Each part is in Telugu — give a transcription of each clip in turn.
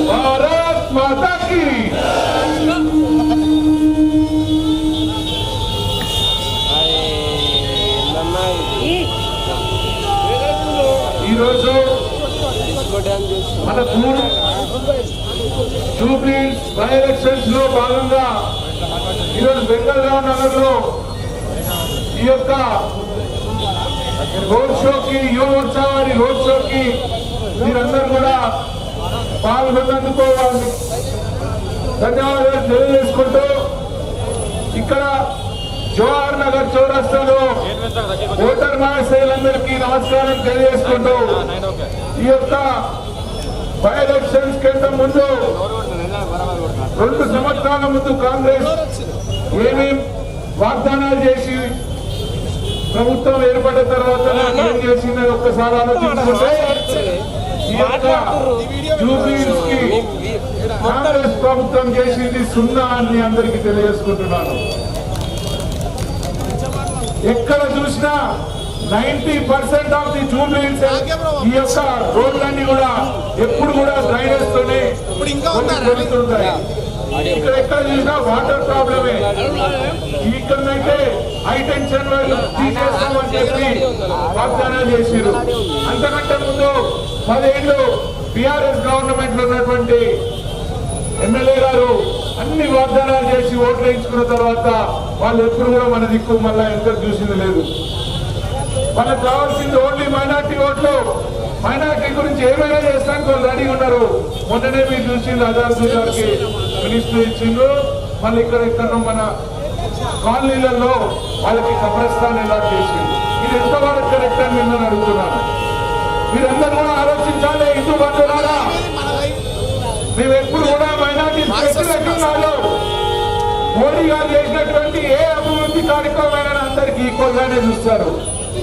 భారత్ మాతా కీ ఈరోజు మన జూబ్లీ బై ఎలక్షన్స్ లో భాగంగా ఈరోజు బెంగళూరు నగర్ లో ఈ యొక్క రోడ్ షోకి యువ మోర్చా వారి రోడ్ షోకి మీరందరూ కూడా పాల్గొన్నందుకు ధన్యవాదాలు తెలియజేసుకుంటూ ఇక్కడ జవహర్ నగర్ చౌరస్తాలో ఓటర్ మహాశయులందరికీ నమస్కారం తెలియజేసుకుంటూ ఈ యొక్క బై ఎలక్షన్స్ కంటే ముందు 2 సంవత్సరాల ముందు కాంగ్రెస్ ఏమేం వాగ్దానాలు చేసి ప్రభుత్వం ఏర్పడిన తర్వాత ఏం చేసిందని ఒక్కసారి ఆలోచించుకుంటే ఈ యొక్క జూబ్లీహిల్స్ కి కాంగ్రెస్ ప్రభుత్వం చేసింది 0 అని అందరికీ తెలియజేసుకుంటున్నాను. ఎక్కడ చూసినా 90% ఆఫ్ ది జూబ్లీహిల్స్ ఈ యొక్క రోడ్లన్నీ కూడా ఎప్పుడు కూడా డ్రైనేజ్ తోనే కొలుతుంటాయి. ఇక్కడ ఎక్కడ చూసినా వాటర్ ప్రాబ్లమే. ఇక్కడైతే హై టెన్షన్ వైర్లు తీసేస్తామని చెప్పి వాగ్దానాలు చేసిరు. అంతకంటే ముందు 10 ఏళ్ళు బీఆర్ఎస్ గవర్నమెంట్ లో ఉన్నటువంటి ఎమ్మెల్యే గారు అన్ని వాగ్దానాలు చేసి ఓట్లు వేయించుకున్న తర్వాత వాళ్ళు ఎప్పుడు కూడా మన దిక్కు మళ్ళా ఎంత చూసింది లేదు. మనకు కావాల్సింది ఓన్లీ మైనార్టీ ఓట్లు. మైనార్టీ గురించి ఏమైనా చేస్తానికి వాళ్ళు రెడీ ఉన్నారు. మొన్ననే మీరు చూసింది ఆజాద్ గారికి మినిస్టర్ ఇచ్చిండ్రు. మళ్ళీ ఇక్కడ మన కాలనీలలో వాళ్ళకి కబ్రస్థాన్ ఎలా చేసింది. ఇది ఎంతవరకు కరెక్ట్ అని నేను అడుగుతున్నాను. మీరందరూ కూడా ఆలోచించాలి. హిందూ బంధువులారా, మేము ఎప్పుడు కూడా మైనార్టీ వ్యతిరేకంగా మోడీ గారు చేసినటువంటి ఏ అభివృద్ధి కార్యక్రమం అందరికీ ఈక్వల్ గానే చూస్తారు.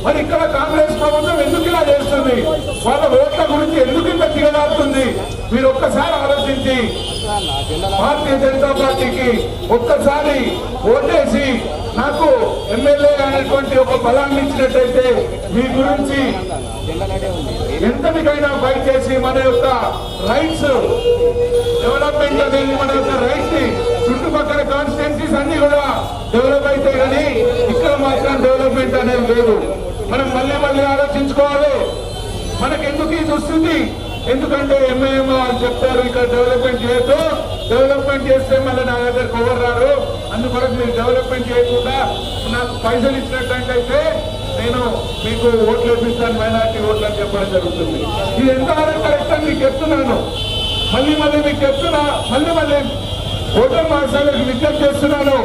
మరి ఇక్కడ కాంగ్రెస్ ప్రభుత్వం ఎందుకు ఇలా చేస్తుంది? వాళ్ళ ఓట్ల గురించి ఎందుకు ఇంత దిగజారుతుంది? మీరు ఒక్కసారి ఆలోచించి భారతీయ జనతా పార్టీకి ఒక్కసారి ఓటేసి నాకు ఎమ్మెల్యే అనేటువంటి ఒక బలాన్ని ఇచ్చినట్టయితే మీ గురించి ఎంతటికైనా ఫైట్ చేసి మన యొక్క రైట్స్ డెవలప్మెంట్ అనేది మన యొక్క రైట్స్ ని చుట్టుపక్కల కాన్స్టిట్యున్సీస్ అన్ని కూడా డెవలప్ అయితే కానీ ఇక్కడ మాత్రం డెవలప్మెంట్ అనేది లేదు. మనం మళ్ళీ ఆలోచించుకోవాలి. మనకి ఎందుకు ఇది వస్తుంది? ఎందుకంటే ఎంఐఎం వాళ్ళు చెప్తారు ఇక్కడ డెవలప్మెంట్ చేయొద్దు, డెవలప్మెంట్ చేస్తే మళ్ళీ నా దగ్గరకు ఎవరు రారు, అందుకొరకు మీరు డెవలప్మెంట్ చేయకుండా నాకు పైసలు ఇచ్చినట్టయితే నేను మీకు ఓట్లు వేపిస్తాను, మైనార్టీ ఓట్లు అని చెప్పడం జరుగుతుంది. ఇది ఎంతవరకు కరెక్ట్ అని మీకు చెప్తున్నాను. మళ్ళీ మీకు చెప్తున్నా, మళ్ళీ ఓటర్ మహాశయులకు విజ్ఞప్తి చేస్తున్నాను.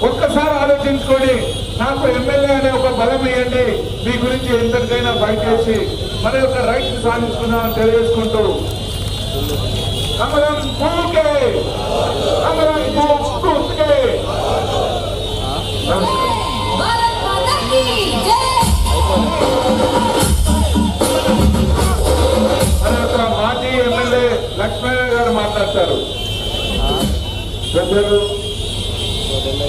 ఒక్కసారి ఆలోచించుకొని నాకు ఎమ్మెల్యే అనే ఒక బలం ఇవ్వండి. మీ గురించి ఎంతకైనా ఫైట్ చేసి మన యొక్క రైట్స్ సాధించుకున్నామని తెలియజేసుకుంటూ కమలం పూకే కమలం పూకే మన యొక్క మాజీ ఎమ్మెల్యే లక్ష్మయ్య గారు మాట్లాడతారు. పెద్దలు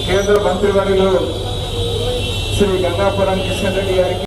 కేంద్ర మంత్రివర్యులు శ్రీ గంగాపురం కిషన్ రెడ్డి గారికి